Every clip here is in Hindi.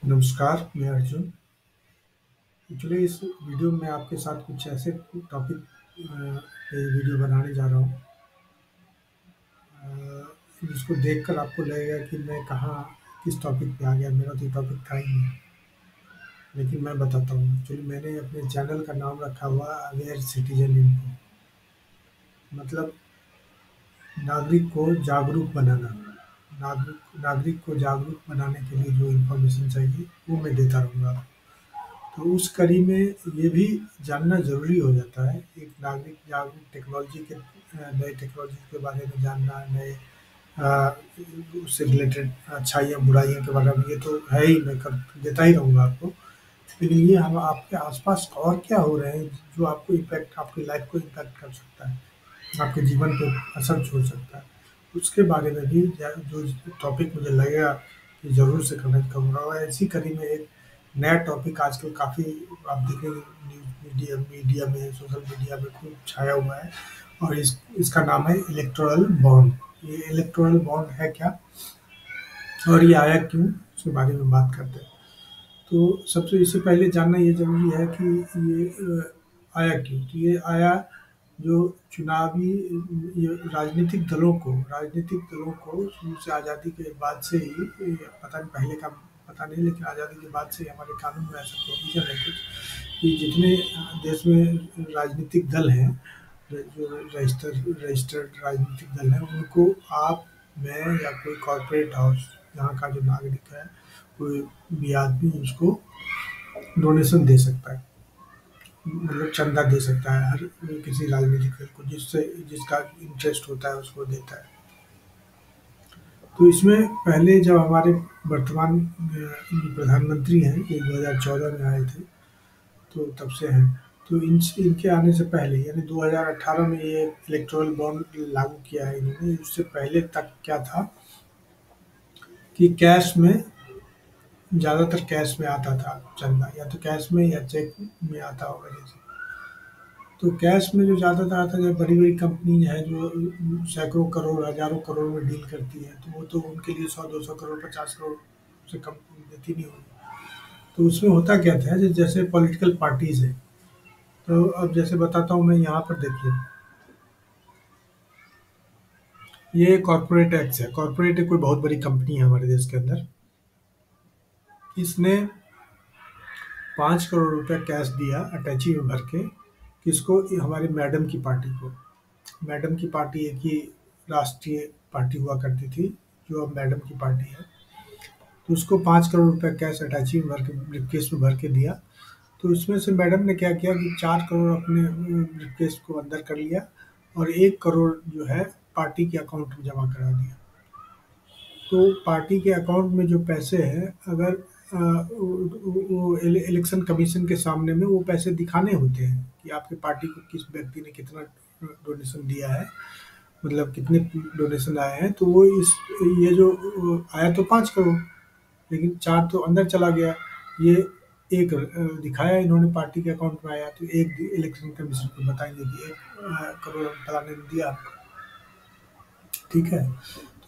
नमस्कार, मैं अर्जुन। एक्चुअली इस वीडियो में आपके साथ कुछ ऐसे टॉपिक पे वीडियो बनाने जा रहा हूँ जिसको देखकर आपको लगेगा कि मैं कहाँ किस टॉपिक पे आ गया, मेरा तो ये टॉपिक था ही नहीं। लेकिन मैं बताता हूँ, एक्चुअली मैंने अपने चैनल का नाम रखा हुआ अवेयर सिटीजन इन्फो, मतलब नागरिक को जागरूक बनाना। नागरिक नागरिक को जागरूक बनाने के लिए जो इन्फॉर्मेशन चाहिए वो मैं देता रहूँगा। तो उस कड़ी में ये भी जानना ज़रूरी हो जाता है, एक नागरिक जागरूक टेक्नोलॉजी के नए टेक्नोलॉजी के बारे में जानना, नए अ, उससे रिलेटेड अच्छाइयाँ बुराइयों के बारे में, ये तो है ही, मैं कर देता ही रहूँगा आपको। लेकिन ये हम आपके आसपास और क्या हो रहे हैं जो आपको इम्पैक्ट, आपकी लाइफ को इम्पैक्ट कर सकता है, आपके जीवन पे असर छोड़ सकता है, उसके बारे में भी जो टॉपिक मुझे लगेगा कि ज़रूर से कनेक्ट करूँगा। और ऐसी कड़ी में एक नया टॉपिक आजकल काफ़ी आप देखेंगे न्यूज़ मीडिया मीडिया में, सोशल मीडिया में खूब छाया हुआ है, और इसका नाम है इलेक्टोरल बॉन्ड। ये इलेक्टोरल बॉन्ड है क्या और ये आया क्यों, उसके बारे में बात करते हैं। तो सबसे इससे पहले जानना ये ज़रूरी है कि ये आया क्यों? तो ये आया जो चुनावी ये राजनीतिक दलों को शुरू से आज़ादी के बाद से ही, पता नहीं पहले का पता नहीं, लेकिन आज़ादी के बाद से ही हमारे कानून में ऐसा प्रोविज़न है कुछ कि जितने देश में राजनीतिक दल हैं, जो रजिस्टर्ड राजनीतिक दल हैं, उनको आप, मैं या कोई कॉर्पोरेट हाउस यहाँ का जो नागरिक है, कोई भी आदमी उसको डोनेशन दे सकता है, मतलब चंदा दे सकता है हर किसी राजनीतिक दल को, जिससे जिसका इंटरेस्ट होता है उसको देता है। तो इसमें पहले जब हमारे वर्तमान प्रधानमंत्री हैं, ये 2014 में आए थे, तो तब से हैं। तो इनके आने से पहले यानी 2018 में ये इलेक्टोरल बॉन्ड लागू किया है इन्होंने। उससे पहले तक क्या था कि कैश में, ज़्यादातर कैश में आता था चंदा, या तो कैश में या चेक में आता होगा जैसे। तो कैश में जो ज़्यादातर आता है, बड़ी-बड़ी कंपनी है जो सैकड़ों करोड़, हज़ारों करोड़ में डील करती है, तो वो तो उनके लिए 100-200 करोड़, 50 करोड़ से कम देती नहीं होगी। तो उसमें होता क्या था, जैसे पॉलिटिकल पार्टीज़ हैं, तो अब जैसे बताता हूँ मैं, यहाँ पर देखिए, ये कॉर्पोरेट एक्ट है। कॉर्पोरेट कोई बहुत बड़ी कंपनी है हमारे देश के अंदर। इसने 5 करोड़ रुपए कैश दिया अटैची में भर के, किसको? हमारी मैडम की पार्टी को। मैडम की पार्टी एक ही राष्ट्रीय पार्टी हुआ करती थी, जो अब मैडम की पार्टी है। तो उसको 5 करोड़ रुपए कैश अटैची में भर के, ब्रीफकेस में भर के दिया। तो इसमें से मैडम ने क्या किया कि 4 करोड़ अपने ब्रीफकेस को अंदर कर लिया, और 1 करोड़ जो है पार्टी के अकाउंट में जमा करा दिया। तो पार्टी के अकाउंट में जो पैसे हैं, अगर वो इलेक्शन कमीशन के सामने में वो पैसे दिखाने होते हैं कि आपके पार्टी को किस व्यक्ति ने कितना डोनेशन दिया है, मतलब कितने डोनेशन आए हैं। तो वो इस ये जो आया तो 5 करोड़, लेकिन 4 तो अंदर चला गया। ये एक दिखाया इन्होंने पार्टी के अकाउंट में आया, तो एक इलेक्शन कमीशन को बताएंगे कि 1 करोड़ फलाने ने दिया, ठीक है।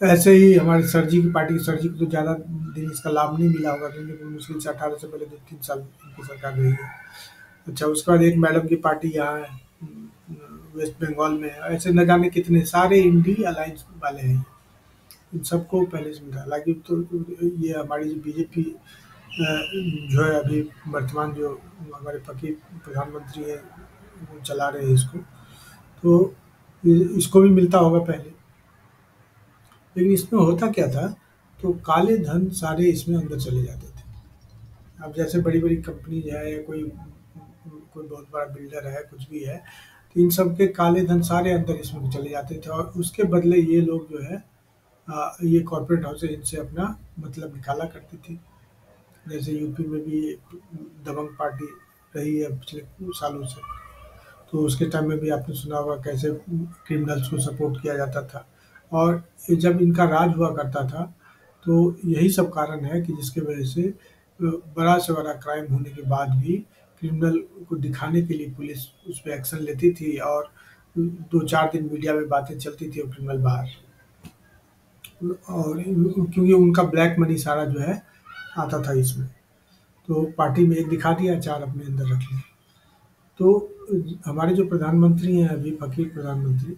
तो ऐसे ही हमारे सर जी की पार्टी, सर जी को तो ज़्यादा दिन इसका लाभ नहीं मिला होगा, क्योंकि मुश्किल से 18 से पहले 2-3 साल इनकी सरकार रही है। अच्छा, उसके बाद एक मैडम की पार्टी यहाँ है, वेस्ट बंगाल में है। ऐसे न जाने कितने सारे इंडी अलायंस वाले हैं, इन सबको पहले से मिला। हालांकि तो ये हमारी जो बीजेपी जो है अभी वर्तमान, जो हमारे पति प्रधानमंत्री है, वो चला रहे हैं इसको, तो इसको भी मिलता होगा पहले। लेकिन इसमें होता क्या था, तो काले धन सारे इसमें अंदर चले जाते थे। अब जैसे बड़ी-बड़ी कंपनी है, या कोई कोई बहुत बड़ा बिल्डर है, कुछ भी है, तो इन सब के काले धन सारे अंदर इसमें चले जाते थे, और उसके बदले ये लोग जो है ये कॉर्पोरेट हाउसेज इनसे अपना मतलब निकाला करती थी। जैसे यूपी में भी दबंग पार्टी रही है पिछले सालों से, तो उसके टाइम में भी आपने सुना होगा कैसे क्रिमिनल्स को सपोर्ट किया जाता था। और ये जब इनका राज हुआ करता था, तो यही सब कारण है कि जिसकी वजह से बड़ा से बड़ा क्राइम होने के बाद भी क्रिमिनल को दिखाने के लिए पुलिस उस पे एक्शन लेती थी, और 2-4 दिन मीडिया में बातें चलती थी और क्रिमिनल बाहर। और क्योंकि उनका ब्लैक मनी सारा जो है आता था इसमें। तो पार्टी में एक दिखा दिया, 4 अपने अंदर रख लिए। तो हमारे जो प्रधानमंत्री हैं अभी, फ़कीर प्रधानमंत्री,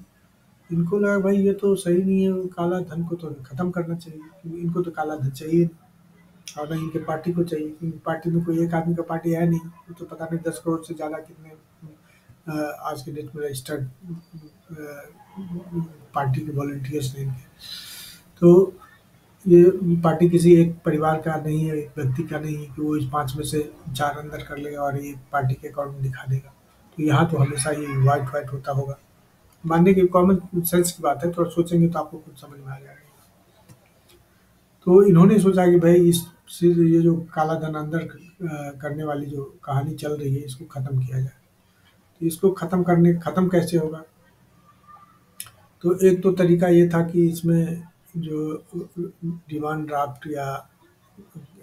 इनको लगा भाई ये तो सही नहीं है, काला धन को तो खत्म करना चाहिए, क्योंकि इनको तो काला धन चाहिए नहीं, और ना इनके पार्टी को चाहिए, क्योंकि पार्टी में कोई एक आदमी का पार्टी है नहीं। वो तो पता नहीं 10 करोड़ से ज़्यादा कितने आज के डेट में रजिस्टर्ड पार्टी के वॉलंटियर्स हैं इनके। तो ये पार्टी किसी एक परिवार का नहीं है, एक व्यक्ति का नहीं है कि वो इस 5 में से 4 अंदर कर लेगा और ये पार्टी के अकाउंट में दिखा देगा। तो यहाँ तो हमेशा ये व्हाइट होता होगा। मानने की कॉमन सेंस की बात है, थोड़ा सोचेंगे तो आपको कुछ समझ में आ जाएगा। तो इन्होंने सोचा कि भाई इस सिर्फ ये जो काला धन अंदर करने वाली जो कहानी चल रही है, इसको ख़त्म किया जाए। तो इसको ख़त्म कैसे होगा? तो एक तो तरीका ये था कि इसमें जो डिमांड ड्राफ्ट या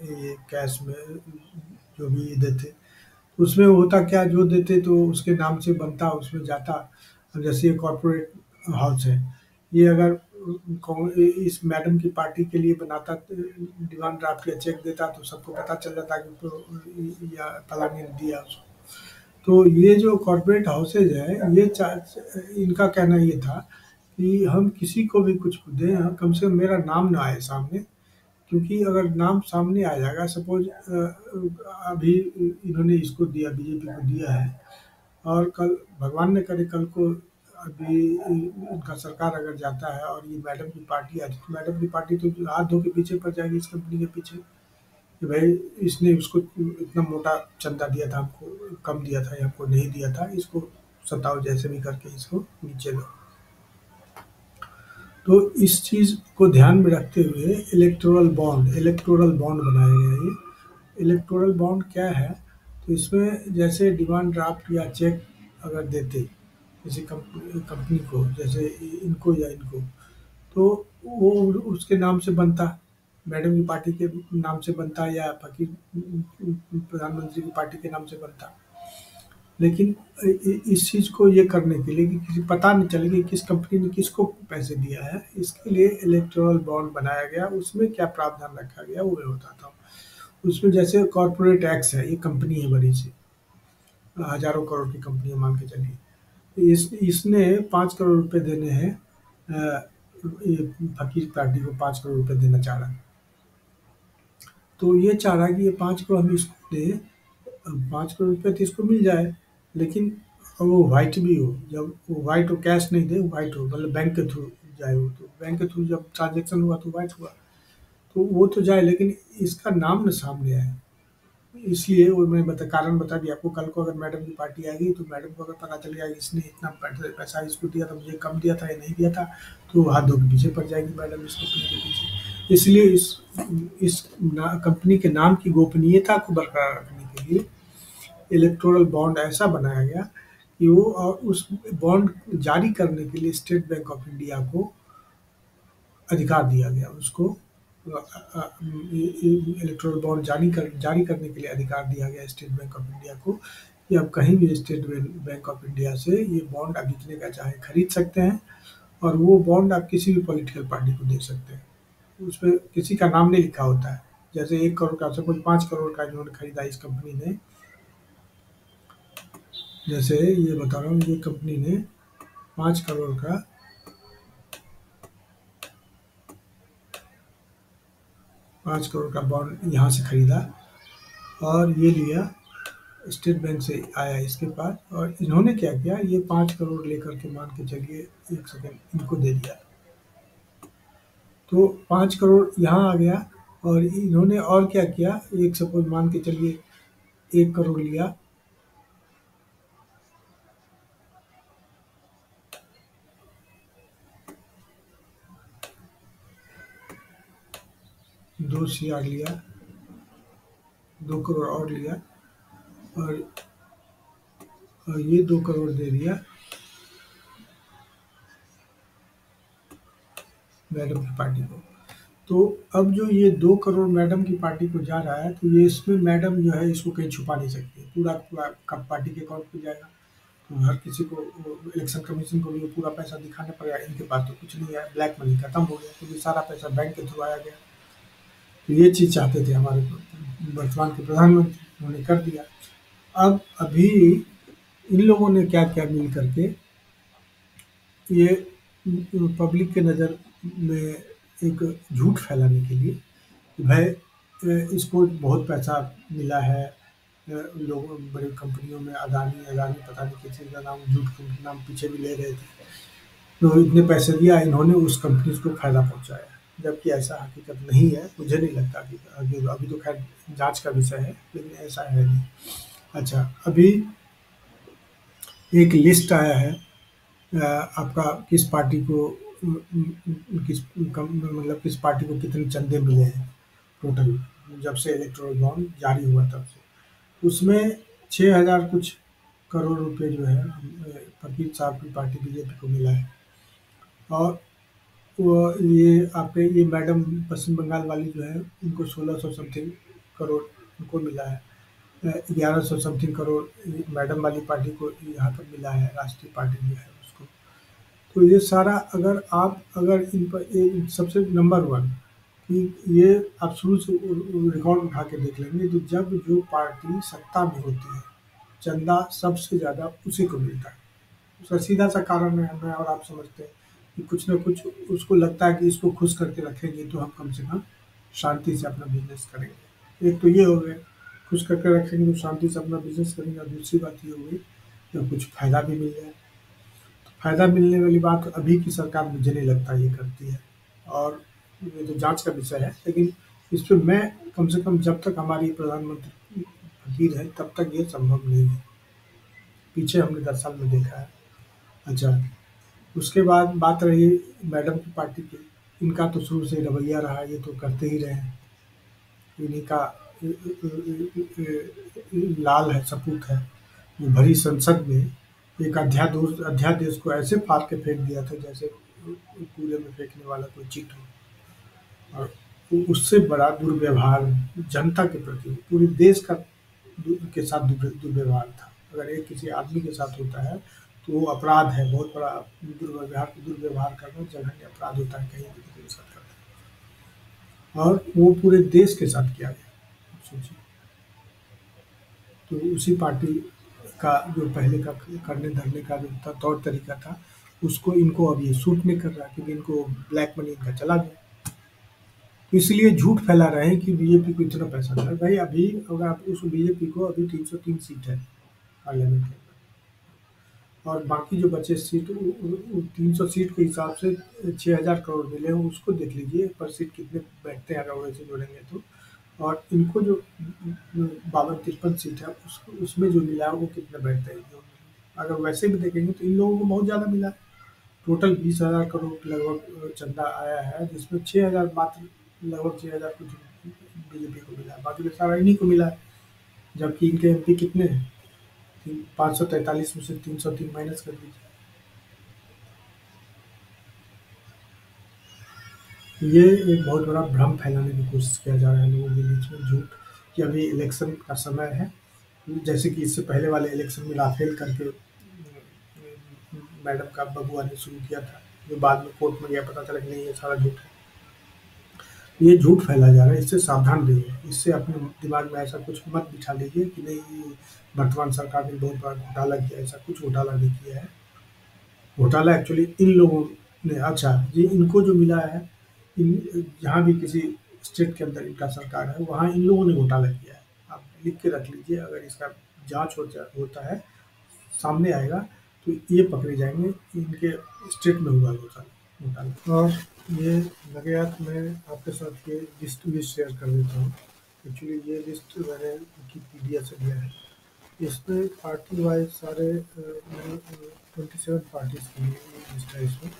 ये कैश में जो भी देते, उसमें होता क्या, जो देते तो उसके नाम से बनता, उसमें जाता। अब जैसे ये कॉर्पोरेट हाउस है, ये अगर इस मैडम की पार्टी के लिए बनाता डिमांड ड्राफ्ट या चेक देता, तो सबको पता चल जाता कि तो या फलाने ने दिया उसको। तो ये जो कॉर्पोरेट हाउसेज है, ये इनका कहना ये था कि हम किसी को भी कुछ दें, कम से कम मेरा नाम ना आए सामने, क्योंकि अगर नाम सामने आ जाएगा, सपोज अभी इन्होंने इसको दिया, बीजेपी को दिया है, और कल भगवान न करे कल को अभी इनका सरकार अगर जाता है और ये मैडम की पार्टी आती है, तो मैडम की पार्टी तो हाथ धो के पीछे पड़ जाएगी इस कंपनी के पीछे कि भाई इसने उसको इतना मोटा चंदा दिया था, हमको कम दिया था या हमको नहीं दिया था, इसको सताओ जैसे भी करके इसको नीचे लो। तो इस चीज़ को ध्यान में रखते हुए इलेक्टोरल बॉन्ड बनाया गया है। ये इलेक्टोरल बॉन्ड क्या है? तो इसमें जैसे डिमांड ड्राफ्ट या चेक अगर देते किसी कंपनी को, जैसे इनको या इनको, तो वो उसके नाम से बनता, मैडम की पार्टी के नाम से बनता या फ़कीर प्रधानमंत्री की पार्टी के नाम से बनता। लेकिन इस चीज़ को ये करने के लिए कि किसी पता नहीं चले कि किस कंपनी ने किसको पैसे दिया है, इसके लिए इलेक्टोरल बॉन्ड बनाया गया। उसमें क्या प्रावधान रखा गया वो मैं बताता हूँ। उसमें जैसे कॉर्पोरेट टैक्स है, ये कंपनी है बड़ी सी, हज़ारों करोड़ की कंपनी है मान के चलिए। इसने 5 करोड़ रुपए देने हैं, ये फ़कीर पार्टी को 5 करोड़ रुपए देना चाह रहा है। तो ये चाह रहा है कि ये 5 करोड़ हम इसको दें, 5 करोड़ रुपए तो इसको मिल जाए, लेकिन वो व्हाइट भी हो। जब वो व्हाइट हो, कैश नहीं दे, व्हाइट हो, मतलब बैंक के थ्रू जाए वो, तो बैंक के थ्रू जब ट्रांज़ैक्शन हुआ तो व्हाइट हुआ। तो वो तो जाए, लेकिन इसका नाम ना सामने आए। इसलिए वो मैंने कारण बता दिया आपको। कल को अगर मैडम की पार्टी आएगी, तो मैडम को अगर पता चल गया कि इसने इतना पैसा इसको दिया था, मुझे कम दिया था या नहीं दिया था, तो हाथ धो के पीछे पड़ जाएगी मैडम इस कंपनी के पीछे। इसलिए इस कंपनी के नाम की गोपनीयता को बरकरार रखने के लिए इलेक्टोरल बॉन्ड ऐसा बनाया गया कि वो, और उस बॉन्ड जारी करने के लिए स्टेट बैंक ऑफ इंडिया को अधिकार दिया गया। उसको इलेक्टोरल बॉन्ड जारी करने के लिए अधिकार दिया गया स्टेट बैंक ऑफ इंडिया को, कि अब कहीं भी स्टेट बैंक ऑफ इंडिया से ये बॉन्ड आप जितने का चाहे खरीद सकते हैं, और वो बॉन्ड आप किसी भी पॉलिटिकल पार्टी को दे सकते हैं। उसमें किसी का नाम नहीं लिखा होता है। जैसे 1 करोड़ का, सपोज 5 करोड़ का इन्होंने खरीदा इस कंपनी ने, जैसे ये बता रहा हूँ, ये कंपनी ने 5 करोड़ का 5 करोड़ का बॉन्ड यहाँ से खरीदा, और ये लिया, स्टेट बैंक से आया इसके पास, और इन्होंने क्या किया, ये 5 करोड़ लेकर के, मान के चलिए 1 सेकेंड, इनको दे दिया। तो 5 करोड़ यहाँ आ गया, और इन्होंने और क्या किया, एक सपोज मान के चलिए 1 करोड़ लिया, दो CR लिया, 2 करोड़ और लिया, और ये 2 करोड़ दे दिया मैडम की पार्टी को। तो अब जो ये 2 करोड़ मैडम की पार्टी को जा रहा है, तो ये इसमें मैडम जो है इसको कहीं छुपा नहीं सकती, पूरा कब पार्टी के अकाउंट पे जाएगा। तो हर किसी को, इलेक्शन कमीशन को भी ये पूरा पैसा दिखाना पड़ेगा। इनके पास तो कुछ नहीं है, ब्लैक मनी खत्म हो गया, क्योंकि सारा पैसा बैंक के थ्रू आया गया। तो ये चीज़ चाहते थे हमारे वर्तमान के प्रधानमंत्री, उन्होंने कर दिया। अब अभी इन लोगों ने क्या-क्या मिल करके ये पब्लिक के नज़र में एक झूठ फैलाने के लिए कि भाई इसको बहुत पैसा मिला है, लोग बड़ी कंपनियों में अदानी अदानी पता नहीं किसी का नाम, झूठ के नाम पीछे भी ले रहे थे, तो इतने पैसे दिया, इन्होंने उस कंपनी को फायदा पहुंचाया, जबकि ऐसा हकीकत नहीं है। मुझे नहीं लगता कि अभी तो खैर जांच का विषय है, लेकिन ऐसा है नहीं। अच्छा, अभी एक लिस्ट आया है आपका किस पार्टी को मतलब किस पार्टी को कितने चंदे मिले हैं टोटल, जब से इलेक्टोरल बॉन्ड जारी हुआ तब से। उसमें 6,000 कुछ करोड़ रुपए जो है फकीर साहब की पार्टी बीजेपी को मिला है। और वो ये आपके ये मैडम पश्चिम बंगाल वाली जो है, उनको 1600 समथिंग करोड़ उनको मिला है। 1100 समथिंग करोड़ मैडम वाली पार्टी को यहाँ पर मिला है, राष्ट्रीय पार्टी जो है उसको। तो ये सारा अगर इन पर सबसे नंबर वन कि ये आप शुरू से रिकॉर्ड उठा के देख लेंगे, तो जब जो पार्टी सत्ता में होती है, चंदा सबसे ज़्यादा उसी को मिलता है। उसका सीधा सा कारण है, मैं और आप समझते हैं कि कुछ ना कुछ उसको लगता है कि इसको खुश करके रखेंगे तो हम कम से कम शांति से अपना बिजनेस करेंगे। एक तो ये हो गया, खुश करके रखेंगे तो शांति से अपना बिजनेस करेंगे। और दूसरी बात ये हो गई कि कुछ फ़ायदा भी मिल जाए। फ़ायदा मिलने वाली बात अभी की सरकार मुझे नहीं लगता ये करती है, और ये तो जांच का विषय है। लेकिन इस पे मैं कम से कम जब तक हमारी प्रधानमंत्री फकीर है तब तक ये संभव नहीं है। पीछे हमने 10 साल में देखा है। अच्छा, उसके बाद बात रही मैडम की पार्टी की। इनका तो शुरू से रवैया रहा, ये तो करते ही रहे हैं। इन्हीं का लाल है, सपूत है, जो भरी संसद में एक अध्यादेश को ऐसे फाड़ के फेंक दिया था जैसे कूड़े में फेंकने वाला कोई चीट हो। और उससे बड़ा दुर्व्यवहार जनता के प्रति, पूरे देश का के साथ दुर्व्यवहार था। अगर एक किसी आदमी के साथ होता है तो वो अपराध है, बहुत बड़ा दुर्व्यवहार करना जघन्य अपराध होता है कहीं भी किसी के साथ करना। और वो पूरे देश के साथ किया गया, सोचिए। तो उसी पार्टी का जो पहले का करने धरने का जो था तौर तरीका था, उसको इनको अब ये सूट नहीं कर रहा, क्योंकि इनको ब्लैक मनी इनका चला गया। तो इसलिए झूठ फैला रहे हैं कि बीजेपी को इतना पैसा मिला। भाई अभी अगर आप उस बीजेपी को अभी 303 सीट है पार्लियामेंट के अंदर, और बाकी जो बचे सीट 300 सीट के हिसाब से 6,000 करोड़ मिले हैं, उसको देख लीजिए पर सीट कितने बैठते हैं अगर वैसे जोड़ेंगे तो। और इनको जो 52-53 सीट है उसमें जो मिला है वो कितने बैठते हैं, अगर वैसे भी देखेंगे तो इन लोगों को बहुत ज़्यादा मिला है। टोटल 20,000 करोड़ लगभग चंदा आया है, जिसमें 6,000 मात्र लगभग 6,000 कुछ बीजेपी को मिला है, बाकी तो सारा इन्हीं को मिला है। जबकि इनके एमपी कितने हैं, 543 में से 303 माइनस कर दीजिए। ये एक बहुत बड़ा भ्रम फैलाने की कोशिश किया जा रहा है लोगों के बीच में, झूठ कि अभी इलेक्शन का समय है। जैसे कि इससे पहले वाले इलेक्शन में लाफेल करके मैडम का बबुआ ने शुरू किया था, जो बाद में कोर्ट में गया, पता चला कि नहीं ये सारा झूठ है। ये झूठ फैला जा रहा है, इससे सावधान रहिए। इससे अपने दिमाग में ऐसा कुछ मत बिठा लीजिए कि नहीं ये वर्तमान सरकार ने बहुत बड़ा घोटाला किया, ऐसा कुछ घोटाला नहीं किया है। घोटाला एक्चुअली इन लोगों ने, अच्छा जी, इनको जो मिला है, इन जहाँ भी किसी स्टेट के अंदर इनका सरकार है वहाँ इन लोगों ने घोटाला किया है। आप लिख के रख लीजिए, अगर इसका जांच होता है, सामने आएगा तो ये पकड़े जाएंगे, इनके स्टेट में हुआ घोटाला। और ये लगे यार, मैं आपके साथ ये लिस्ट भी शेयर कर देता हूँ। एक्चुअली ये लिस्ट मैंने विकिपीडिया से लिया है। इसमें पार्टी वाइज सारे 27 पार्टीज की लिस्ट है इसमें।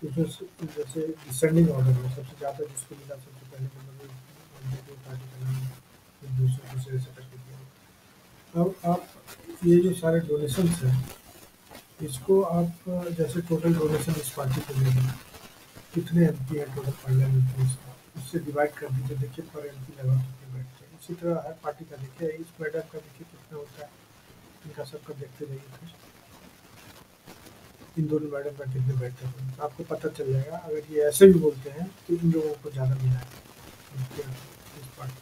इसमें जैसे डिसेंडिंग ऑर्डर में सबसे ज़्यादा जिसको मिला, सबसे पहले नंबर बीजेपी पार्टी का नाम, फिर दूसरे से करके दिया। अब आप ये जो सारे डोनेशंस हैं, इसको आप जैसे टोटल डोनेशन इस पार्टी को मिलेगी, कितने एमपी है टोटल पार्लियामेंट में, उससे डिवाइड कर दीजिए, देखिए पर एमपी लगभग कितने बैठते हैं। इसी तरह हर पार्टी का देखिए, इस मैडम का देखिए कितना होता है, इनका सबका देखते रहिए। फिर इन दोनों मैडम का कितने बैठते हैं आपको पता चल जाएगा। अगर ये ऐसे भी बोलते हैं तो इन लोगों को ज़्यादा मिला है इस पार्टी।